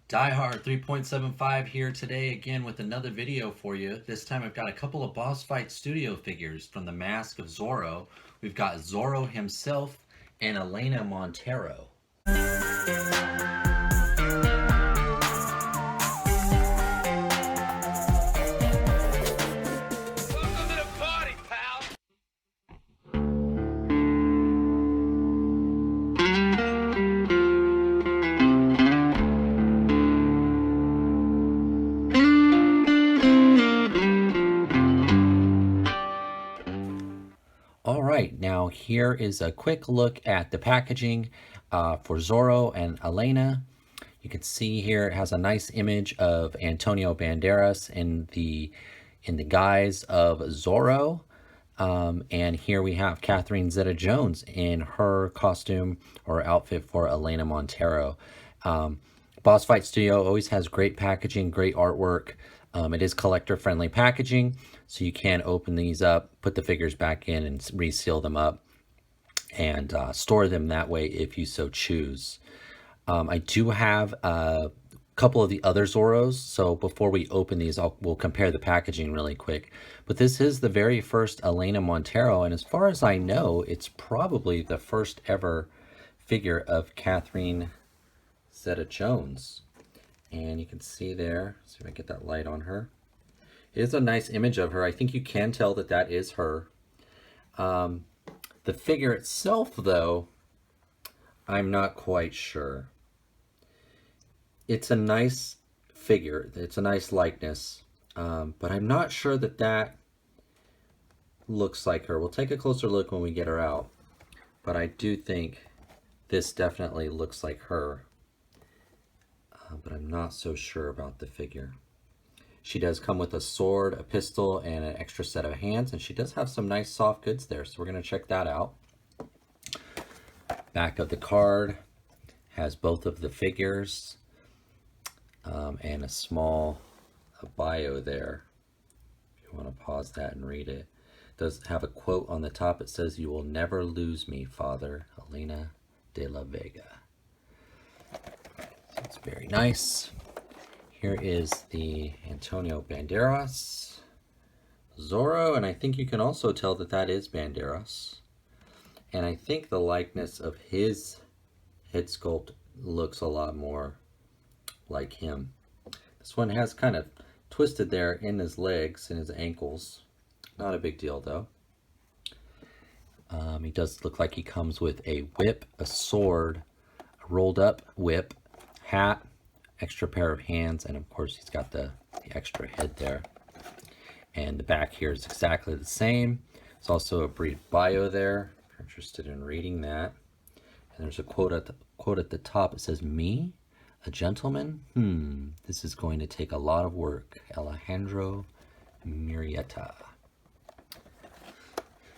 Diehard 3.75 here today again with another video for you. This time I've got a couple of Boss Fight Studio figures from the Mask of Zorro. We've got Zorro himself and Elena Montero. All right, now here is a quick look at the packaging for Zorro and Elena. You can see here it has a nice image of Antonio Banderas in the guise of Zorro. And here we have Catherine Zeta-Jones in her costume or outfit for Elena Montero. Boss Fight Studio always has great packaging, great artwork. It is collector-friendly packaging, so you can open these up, put the figures back in, and reseal them up, and store them that way if you so choose. I do have a couple of the other Zorros, so before we open these, we'll compare the packaging really quick. But this is the very first Elena Montero, and as far as I know, it's probably the first ever figure of Catherine Zeta-Jones. And you can see there, see if I get that light on her. It is a nice image of her. I think you can tell that that is her. The figure itself, though, I'm not quite sure. It's a nice figure. It's a nice likeness. But I'm not sure that that looks like her. We'll take a closer look when we get her out. But I do think this definitely looks like her. But I'm not so sure about the figure. She does come with a sword, a pistol, and an extra set of hands, and she does have some nice soft goods there, so we're going to check that out. Back of the card has both of the figures and a small bio there. If you want to pause that and read it. It does have a quote on the top. It says, "You will never lose me, Father, Elena de la Vega." It's very nice. Here is the Antonio Banderas Zorro, and I think you can also tell that that is Banderas. And I think the likeness of his head sculpt looks a lot more like him. This one has kind of twisted there in his legs and his ankles. Not a big deal though. He does look like he comes with a whip, a sword, a rolled up whip, hat, extra pair of hands, and of course he's got the extra head there. And the back here is exactly the same. There's also a brief bio there if you're interested in reading that. And there's a quote at the top. It says, "Me, a gentleman? This is going to take a lot of work. Alejandro Murrieta."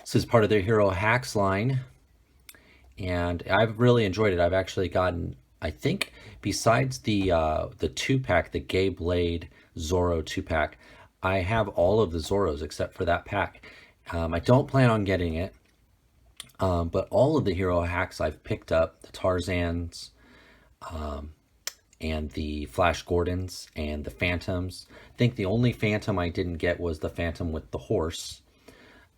This is part of their Hero Hacks line, and I've really enjoyed it. I've actually gotten, I think, besides the 2-pack, the Gay Blade Zorro 2-pack, I have all of the Zorros except for that pack. I don't plan on getting it, but all of the Hero Hacks I've picked up, the Tarzans, and the Flash Gordons, and the Phantoms. I think the only Phantom I didn't get was the Phantom with the horse,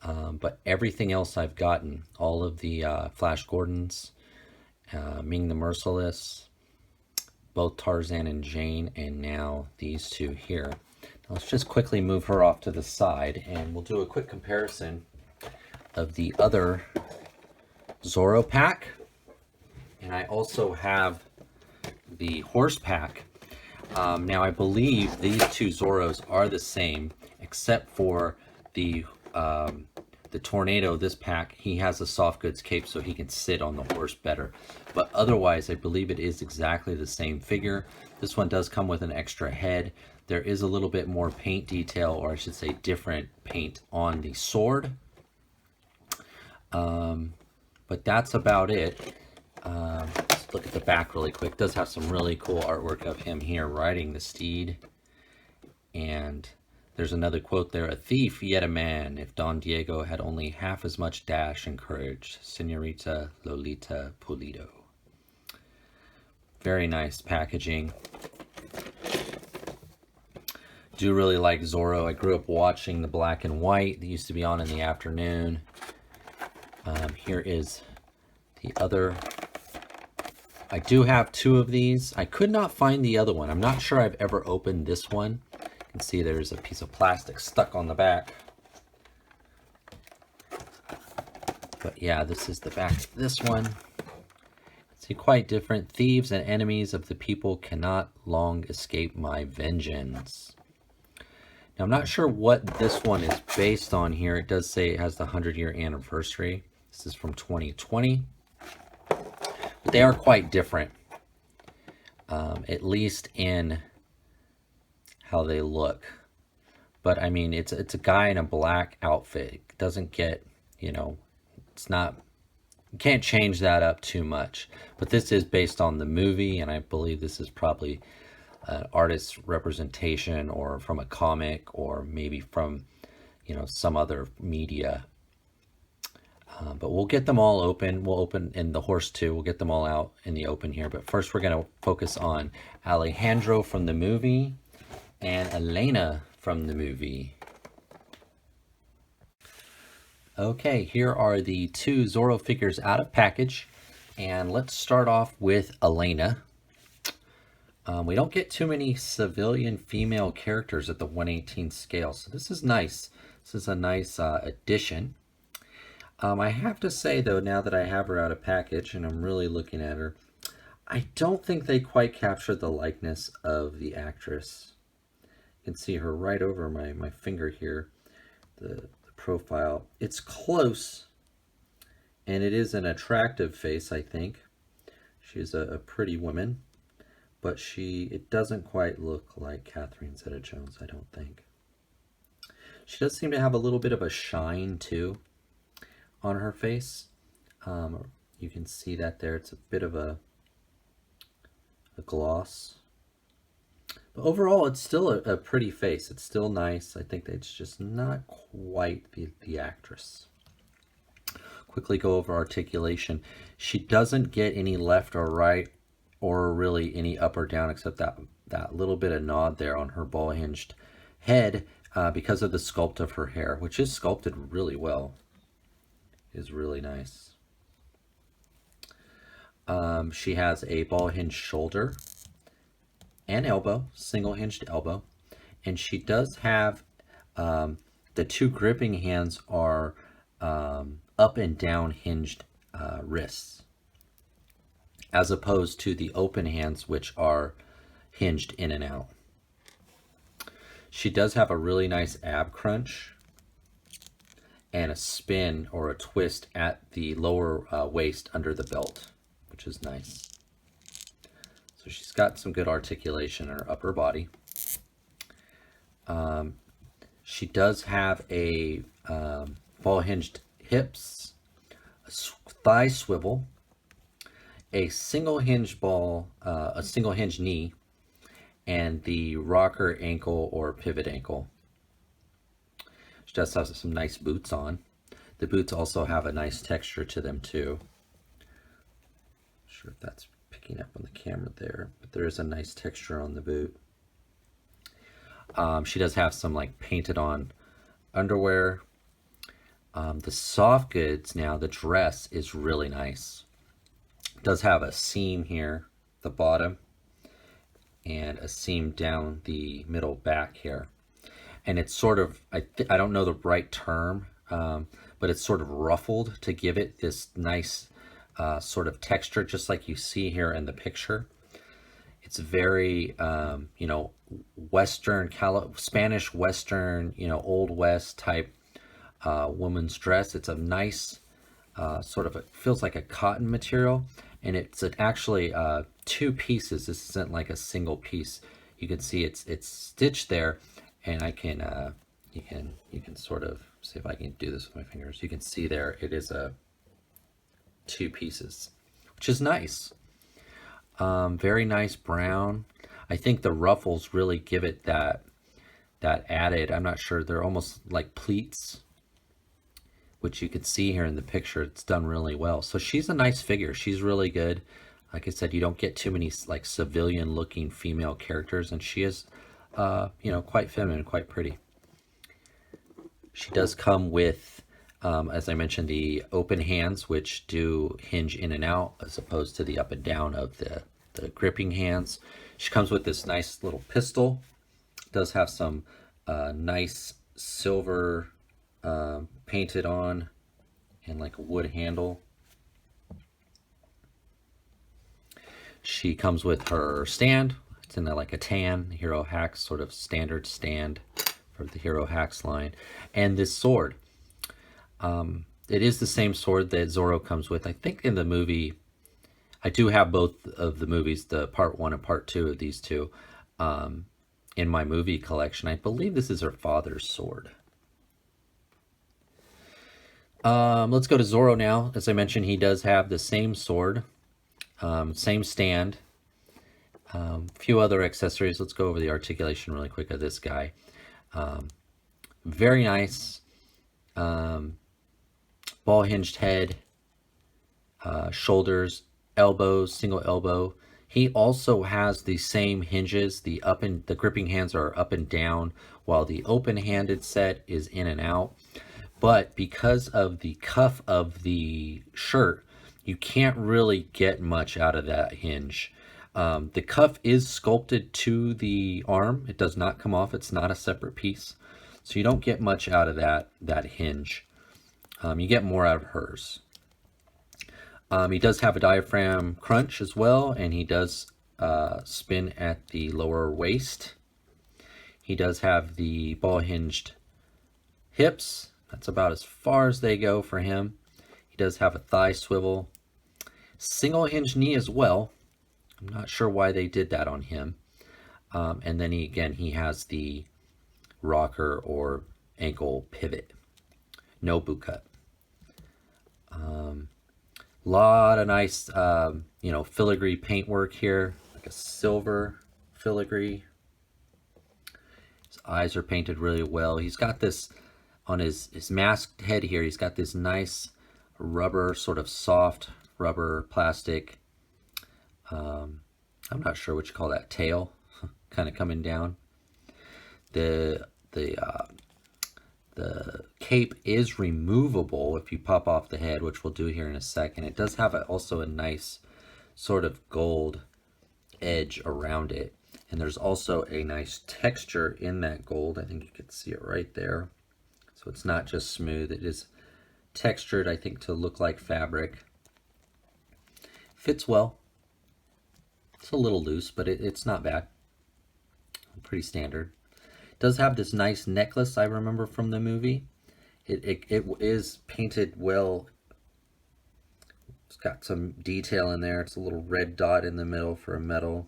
but everything else I've gotten, all of the Flash Gordons, Ming the Merciless, both Tarzan and Jane, and now these two here. Now let's just quickly move her off to the side, and we'll do a quick comparison of the other Zorro pack. And I also have the horse pack. Now I believe these two Zorros are the same, except for the Tornado, this pack, he has a soft goods cape so he can sit on the horse better. But otherwise, I believe it is exactly the same figure. This one does come with an extra head. There is a little bit more paint detail, or I should say different paint on the sword. But that's about it. Let's look at the back really quick. It does have some really cool artwork of him here riding the steed. And there's another quote there, "A thief, yet a man. If Don Diego had only half as much dash and courage. Señorita Lolita Pulido." Very nice packaging. Do really like Zorro. I grew up watching the black and white that used to be on in the afternoon. Here is the other. I do have two of these. I could not find the other one. I'm not sure I've ever opened this one. You can see there's a piece of plastic stuck on the back. But yeah, this is the back of this one. See, quite different. Thieves and enemies of the people cannot long escape my vengeance. Now, I'm not sure what this one is based on here. It does say it has the 100-year anniversary. This is from 2020. But they are quite different, at least in how they look. But I mean, it's a guy in a black outfit. It doesn't get, you know, it's not, you can't change that up too much. But this is based on the movie, and I believe this is probably an artist's representation or from a comic or maybe from, you know, some other media. But we'll get them all open. We'll open in the horse too. We'll get them all out in the open here. But first we're going to focus on Alejandro from the movie and Elena from the movie. Okay, here are the two Zorro figures out of package. And let's start off with Elena. We don't get too many civilian female characters at the 1/18 scale. So this is nice. This is a nice addition. I have to say, though, now that I have her out of package and I'm really looking at her, I don't think they quite captured the likeness of the actress. You can see her right over my finger here, the profile. It's close, and it is an attractive face, I think. She's a pretty woman, but it doesn't quite look like Catherine Zeta-Jones, I don't think. She does seem to have a little bit of a shine, too, on her face. You can see that there. It's a bit of a gloss. But overall, it's still a pretty face. It's still nice. I think it's just not quite the actress. Quickly go over articulation. She doesn't get any left or right or really any up or down except that little bit of nod there on her ball-hinged head because of the sculpt of her hair, which is sculpted really well. Is really nice. She has a ball-hinged shoulder and elbow, single-hinged elbow, and she does have the two gripping hands are up and down hinged wrists, as opposed to the open hands, which are hinged in and out. She does have a really nice ab crunch and a spin or a twist at the lower waist under the belt, which is nice. So she's got some good articulation in her upper body. She does have a ball-hinged hips, a thigh swivel, a single hinge ball, a single hinge knee, and the rocker ankle or pivot ankle. She does have some nice boots on. The boots also have a nice texture to them too. Not sure if that's picking up on the camera there, but there is a nice texture on the boot. She does have some like painted on underwear. The soft goods now, the dress is really nice. It does have a seam here, the bottom, and a seam down the middle back here. And it's sort of, I don't know the right term, but it's sort of ruffled to give it this nice sort of texture, just like you see here in the picture. It's very, you know, Western, Spanish Western, you know, Old West type woman's dress. It's a nice sort of, it feels like a cotton material, and it's actually two pieces. This isn't like a single piece. You can see it's stitched there. And I can, you can sort of see if I can do this with my fingers. You can see there, it is two pieces, which is nice. Very nice brown. I think the ruffles really give it that added, I'm not sure, they're almost like pleats, which you can see here in the picture. It's done really well. So she's a nice figure. She's really good. Like I said, you don't get too many like civilian looking female characters, and she is you know, quite feminine, quite pretty. She does come with, as I mentioned, the open hands, which do hinge in and out, as opposed to the up and down of the gripping hands. She comes with this nice little pistol. It does have some nice silver painted on, and like a wood handle. She comes with her stand. It's in like a tan Hero Hacks sort of standard stand for the Hero Hacks line. And this sword. It is the same sword that Zorro comes with. I think in the movie, I do have both of the movies, the part 1 and part 2 of these two, in my movie collection. I believe this is her father's sword. Let's go to Zorro now. As I mentioned, he does have the same sword, same stand, a few other accessories. Let's go over the articulation really quick of this guy. Very nice. Ball hinged head, shoulders, elbows, single elbow. He also has the same hinges. The gripping hands are up and down, while the open-handed set is in and out. But because of the cuff of the shirt, you can't really get much out of that hinge. The cuff is sculpted to the arm. It does not come off. It's not a separate piece. So you don't get much out of that hinge. You get more out of hers. He does have a diaphragm crunch as well, and he does spin at the lower waist. He does have the ball hinged hips. That's about as far as they go for him. He does have a thigh swivel. Single hinge knee as well. I'm not sure why they did that on him. And then he has the rocker or ankle pivot. No boot cut. Lot of nice, filigree paintwork here, like a silver filigree. His eyes are painted really well. He's got this on his masked head here. He's got this nice rubber, sort of soft rubber plastic. I'm not sure what you call that, tail, kind of coming down. The cape is removable if you pop off the head, which we'll do here in a second. It does have also a nice sort of gold edge around it. And there's also a nice texture in that gold. I think you can see it right there. So it's not just smooth. It is textured, I think, to look like fabric. Fits well. It's a little loose, but it's not bad. Pretty standard. Does have this nice necklace I remember from the movie. It is painted well. It's got some detail in there. It's a little red dot in the middle for a medal.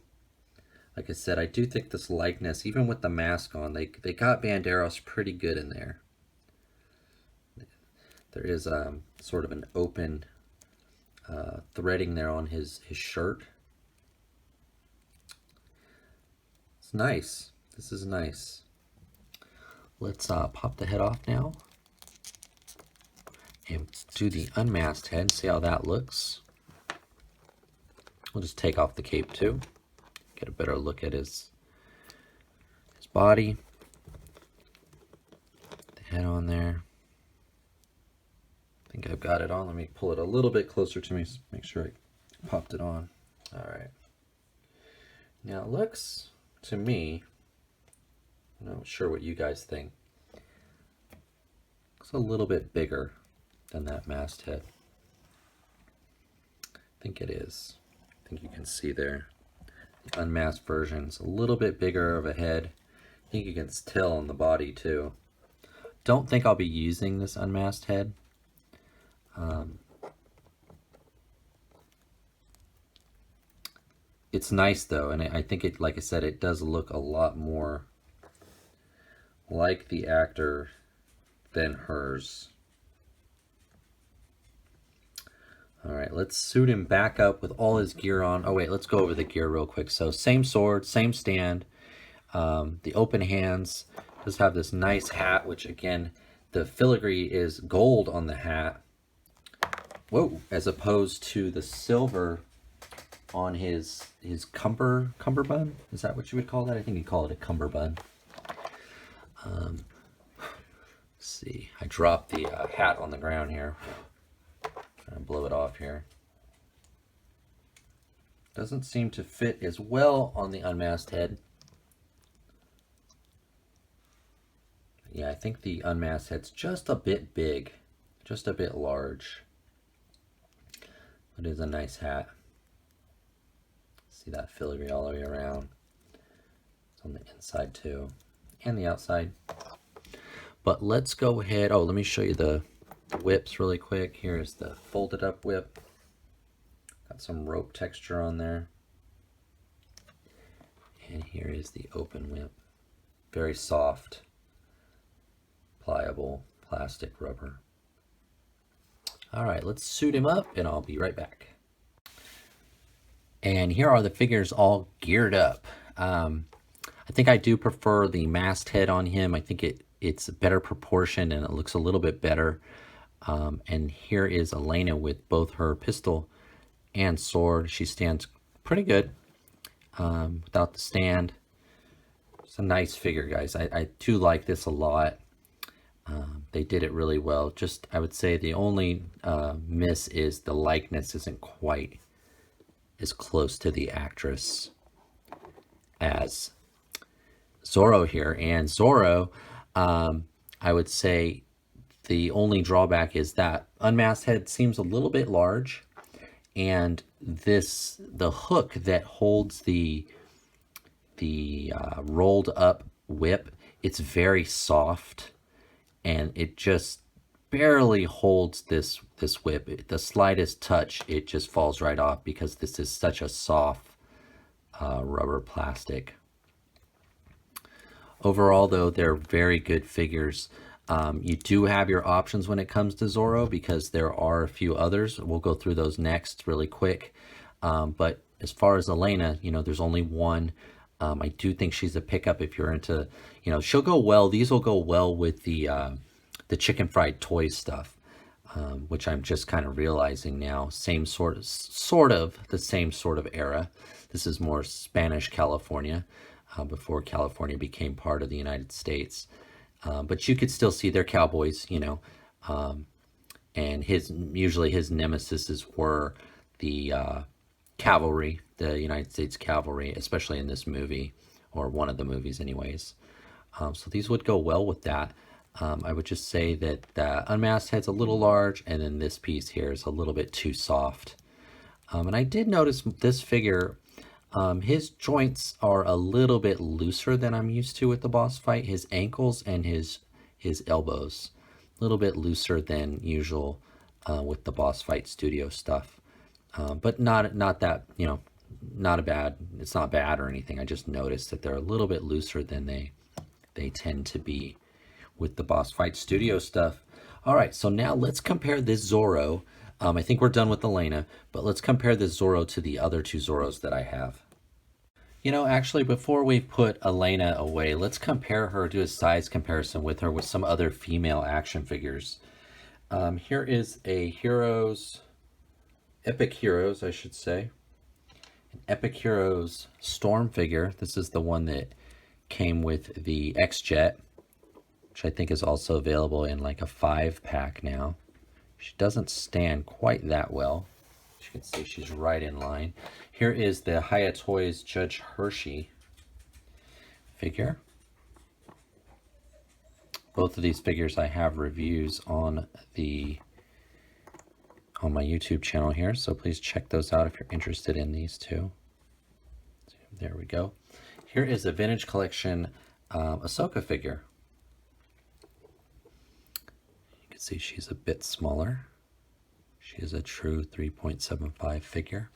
Like I said, I do think this likeness, even with the mask on, they got Banderas pretty good in there. There is sort of an open threading there on his shirt. It's nice. This is nice. Let's pop the head off now and do the unmasked head, see how that looks. We'll just take off the cape too, get a better look at his body. The head on there. I think I've got it on. Let me pull it a little bit closer to me, make sure I popped it on. All right. Now it looks to me, I'm not sure what you guys think. Looks a little bit bigger than that masked head. I think it is. I think you can see there. The unmasked version's a little bit bigger of a head. I think you can tell on the body too. Don't think I'll be using this unmasked head. It's nice though, and I think it, like I said, it does look a lot more like the actor than hers. All right, let's suit him back up with all his gear on. Oh wait, let's go over the gear real quick. So same sword, same stand, the open hands. Does have this nice hat, which again, the filigree is gold on the hat. Whoa, as opposed to the silver on his cummerbund. Is that what you would call that? I think you call it a cummerbund. Let's see, I dropped the hat on the ground here. Trying to blow it off here. Doesn't seem to fit as well on the unmasked head. Yeah, I think the unmasked head's just a bit big, just a bit large. It is a nice hat. See that filigree all the way around. It's on the inside too, and the outside. But let's go ahead. Oh, let me show you the whips really quick. Here's the folded up whip. Got some rope texture on there. And here is the open whip. Very soft, pliable plastic rubber. All right, let's suit him up and I'll be right back. And here are the figures all geared up. I think I do prefer the masked head on him. I think it's a better proportion and it looks a little bit better. And here is Elena with both her pistol and sword. She stands pretty good without the stand. It's a nice figure, guys. I do like this a lot. They did it really well. Just, I would say the only miss is the likeness isn't quite as close to the actress as Zorro here. And Zorro, I would say the only drawback is that unmasked head seems a little bit large, and the hook that holds the rolled up whip, it's very soft, and it just barely holds this whip. The slightest touch, it just falls right off because this is such a soft rubber plastic. Overall, though, they're very good figures. You do have your options when it comes to Zorro because there are a few others. We'll go through those next really quick. But as far as Elena, there's only one. I do think she's a pickup if you're into, she'll go well. These will go well with the chicken fried toys stuff, which I'm just kind of realizing now. Same sort of the same sort of era. This is more Spanish California, before California became part of the United States. But you could still see they're cowboys, and usually his nemesis were the cavalry, the United States cavalry, especially in this movie, or one of the movies anyways. So these would go well with that. I would just say that the unmasked head's a little large, and then this piece here is a little bit too soft. And I did notice this figure, his joints are a little bit looser than I'm used to with the boss fight. His ankles and his elbows, a little bit looser than usual with the boss fight studio stuff. But not that, not a bad, it's not bad or anything. I just noticed that they're a little bit looser than they tend to be with the boss fight studio stuff. All right, so now let's compare this Zorro. I think we're done with Elena, but let's compare this Zorro to the other two Zorros that I have. Actually, before we put Elena away, let's compare her, do a size comparison with her with some other female action figures. Here is a Epic Heroes, I should say. An Epic Heroes Storm figure. This is the one that came with the X-Jet, which I think is also available in like a 5-pack now. She doesn't stand quite that well. As you can see, she's right in line. Here is the Hiya Toys Judge Hershey figure. Both of these figures I have reviews on my YouTube channel here, so please check those out if you're interested in these two. There we go. Here is a Vintage Collection H.A.C.K.S figure. See, she's a bit smaller. She is a true 3.75 figure.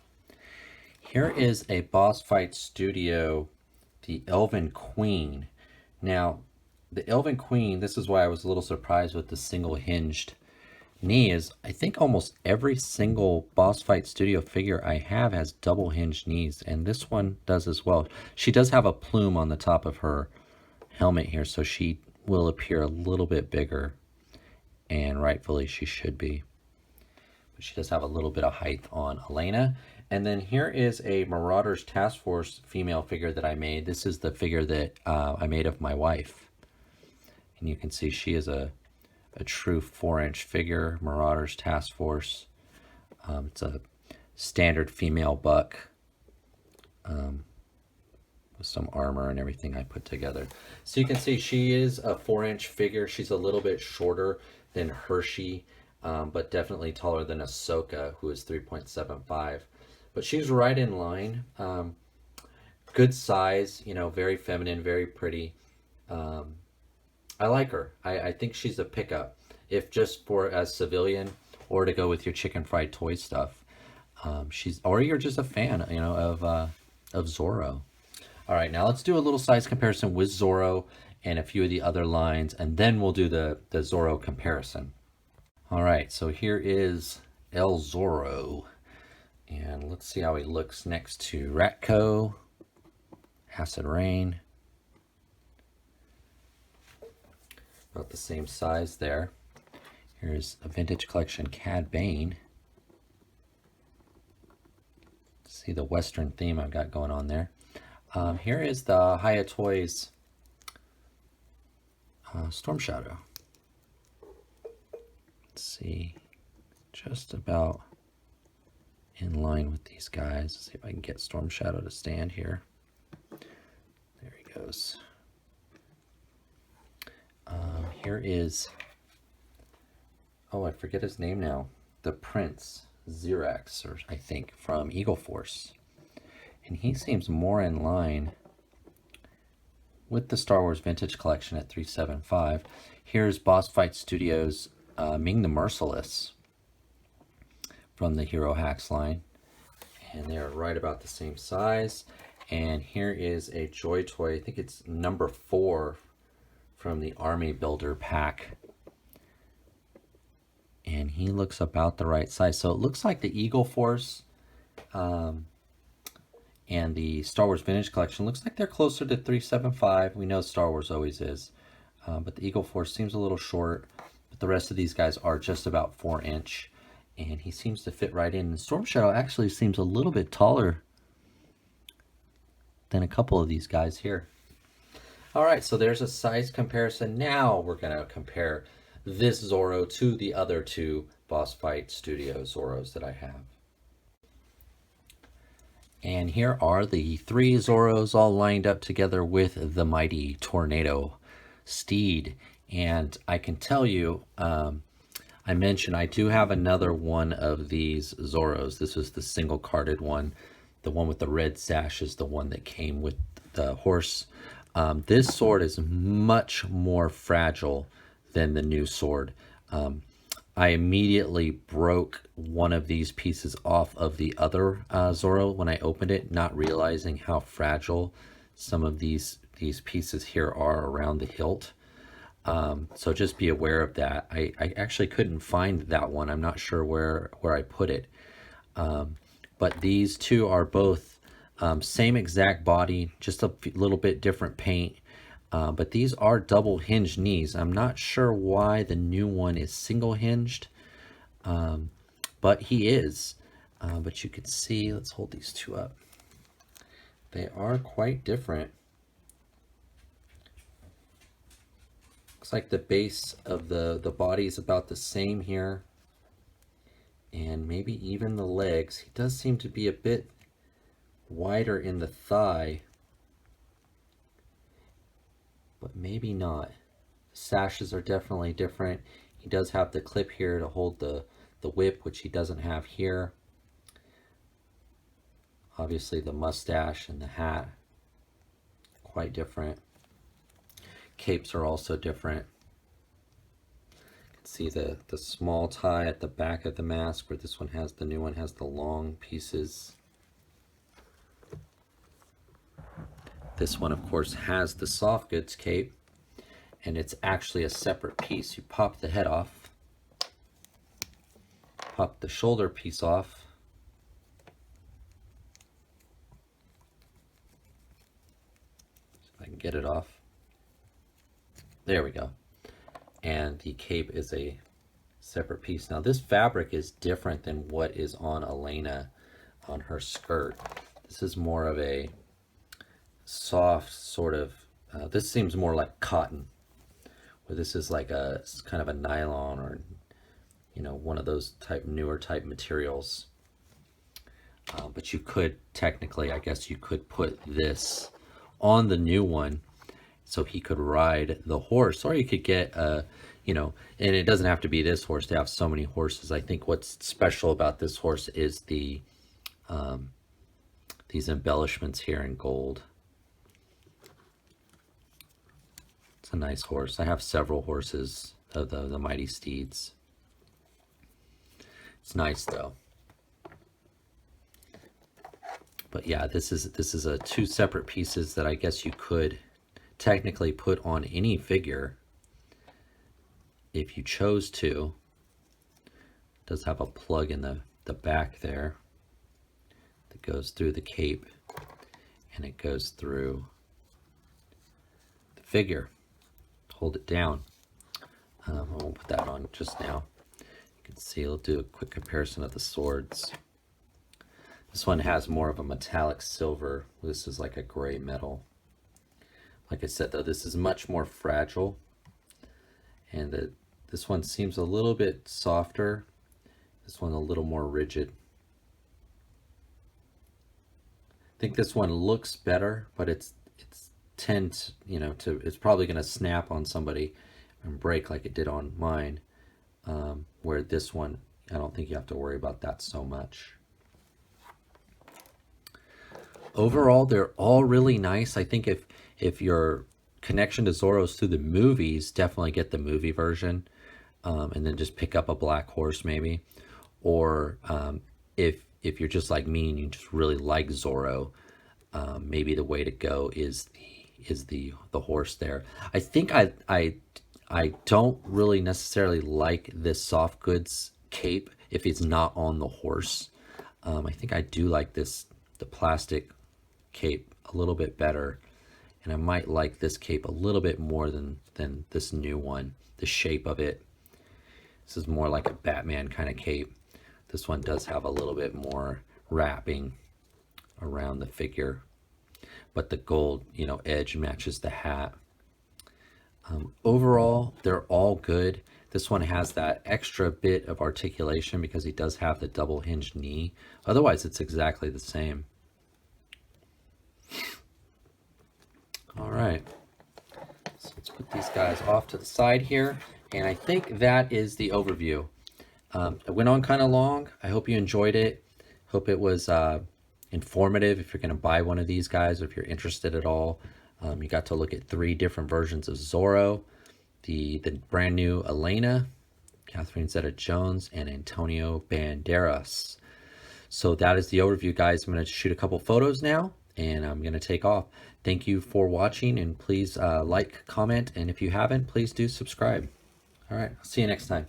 Here is a Boss Fight Studio, the Elven Queen. Now, the Elven Queen, this is why I was a little surprised with the single hinged knee, is I think almost every single Boss Fight Studio figure I have has double hinged knees, and this one does as well. She does have a plume on the top of her helmet here, so she will appear a little bit bigger, and rightfully she should be. But she does have a little bit of height on Elena. And then here is a Marauders Task Force female figure that I made. This is the figure that I made of my wife. And you can see she is a true 4-inch figure, Marauders Task Force. It's a standard female buck with some armor and everything I put together. So you can see she is a 4-inch figure. She's a little bit shorter than Hershey, but definitely taller than Ahsoka, who is 3.75. But she's right in line. Good size, you know, very feminine, very pretty. I like her. I think she's a pickup, if just for as civilian or to go with your chicken fried toy stuff. Or you're just a fan, you know, of Zorro. All right, now let's do a little size comparison with Zorro and a few of the other lines, and then we'll do the Zorro comparison. All right, so here is El Zorro, and let's see how he looks next to Ratco, Acid Rain. About the same size there. Here's a vintage collection Cad Bane. See the Western theme I've got going on there. Here is the Hiya Toys Storm Shadow. Let's see, just about in line with these guys. Let's see if I can get Storm Shadow to stand here. There he goes. Here is, oh, I forget his name now. The Prince Xerax, or I think, from Eagle Force. And he seems more in line with the Star Wars Vintage Collection at $375. Here's Boss Fight Studios' Ming the Merciless from the Hero Hacks line. And they're right about the same size. And here is a Joy Toy, I think it's number 4 from the Army Builder pack. And he looks about the right size. So it looks like the Eagle Force and the Star Wars Vintage Collection looks like they're closer to $375. We know Star Wars always is. But the Eagle Force seems a little short. But the rest of these guys are just about 4-inch. And he seems to fit right in. And Storm Shadow actually seems a little bit taller than a couple of these guys here. All right, so there's a size comparison. Now we're going to compare this Zorro to the other two Boss Fight Studio Zorros that I have. And here are the 3 Zorros all lined up together with the mighty Tornado Steed. And I can tell you, I mentioned I do have another one of these Zorros. This is the single carded one. The one with the red sash is the one that came with the horse. This sword is much more fragile than the new sword. I immediately broke one of these pieces off of the other Zorro when I opened it, not realizing how fragile some of these pieces here are around the hilt. So just be aware of that. I actually couldn't find that one. I'm not sure where I put it. But these two are both same exact body, just a little bit different paint. But these are double hinged knees. I'm not sure why the new one is single hinged, but he is. But you can see, let's hold these two up. They are quite different. Looks like the base of the body is about the same here. And maybe even the legs. He does seem to be a bit wider in the thigh, but maybe not. The sashes are definitely different. He does have the clip here to hold the whip, which he doesn't have here. Obviously the mustache and the hat, quite different. Capes are also different. You can see the small tie at the back of the mask, where this one has, the new one has the long pieces. This one, of course, has the soft goods cape, and it's actually a separate piece. You pop the head off, pop the shoulder piece off, see if I can get it off. There we go. And the cape is a separate piece. Now this fabric is different than what is on Elena. on her skirt. This is more of a soft sort of, this seems more like cotton, where this is like a kind of a nylon, or you know, one of those newer type materials. But you could technically, I guess you could put this on the new one so he could ride the horse, or you could get a, you know, and it doesn't have to be this horse. They have so many horses. I think what's special about this horse is the these embellishments here in gold. It's a nice horse. I have several horses of the Mighty Steeds. It's nice though. But yeah, this is a two separate pieces that I guess you could technically put on any figure if you chose to. It does have a plug in the back there that goes through the cape, and it goes through the figure. Hold it down. I won't put that on just now. You can see, I'll do a quick comparison of the swords. This one has more of a metallic silver. This is like a gray metal. Like I said though, this is much more fragile, and this one seems a little bit softer. This one a little more rigid. I think this one looks better, but it's tends, you know, it's probably going to snap on somebody and break like it did on mine. Where this one, I don't think you have to worry about that so much. Overall, they're all really nice. I think if your connection to Zorro is through the movies, definitely get the movie version, and then just pick up a black horse maybe. Or if you're just like me and you just really like Zorro, maybe the way to go is the horse there. I think I don't really necessarily like this soft goods cape if it's not on the horse. I think I do like the plastic cape a little bit better, and I might like this cape a little bit more than this new one. The shape of it, this is more like a Batman kind of cape. This one does have a little bit more wrapping around the figure, but the gold, you know, edge matches the hat. Overall, they're all good. This one has that extra bit of articulation because he does have the double hinged knee. Otherwise, it's exactly the same. All right, so let's put these guys off to the side here, and I think that is the overview. It went on kind of long. I hope you enjoyed it. Hope it was informative if you're going to buy one of these guys, or if you're interested at all. You got to look at 3 different versions of Zorro, the brand new Elena, Catherine Zeta-Jones, and Antonio Banderas. So that is the overview, guys. I'm going to shoot a couple photos now, and I'm going to take off. Thank you for watching, and please like, comment, and if you haven't, please do subscribe. All right, I'll see you next time.